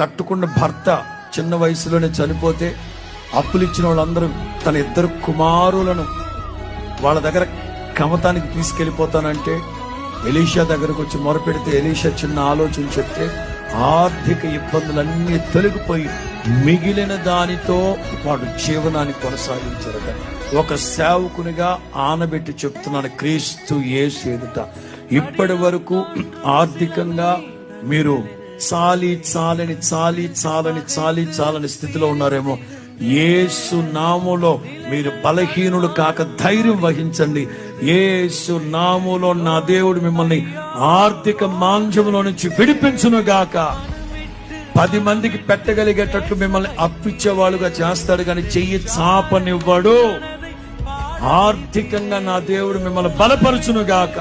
కట్టుకున్న భర్త చిన్న వయసులోనే చనిపోతే అప్పులు ఇచ్చిన వాళ్ళందరూ తన 2 కుమారులను వాళ్ళ దగ్గర కమతానికి తీసుకెళ్ళిపోతానంటే ఎలీషా దగ్గరకు వచ్చి మొరపెడితే ఎలీషా చిన్న ఆలోచన చెప్తే ఆర్థిక ఇబ్బందులన్నీ తొలగిపోయి మిగిలిన దానితో వాడు జీవనాన్ని కొనసాగించారట. ఒక సేవకునిగా ఆనబెట్టి చెప్తున్నాను, క్రీస్తు యేసు ఎదుట ఇప్పటి వరకు ఆర్థికంగా మీరు చాలని స్థితిలో ఉన్నారేమో. యేసు నామములో మీరు బలహీనులు కాక ధైర్యం వహించండి. యేసు నామములో నా దేవుడు మిమ్మల్ని ఆర్థిక మాంద్యంలో నుంచి విడిపించును గాక. 10 మందికి పెట్టగలిగేటట్లు మిమ్మల్ని అప్పిచ్చేవాళ్ళుగా చేస్తాడు, కానీ చెయ్యి చాపనివ్వడు. ఆర్థికంగా నా దేవుడు మిమ్మల్ని బలపరచును గాక.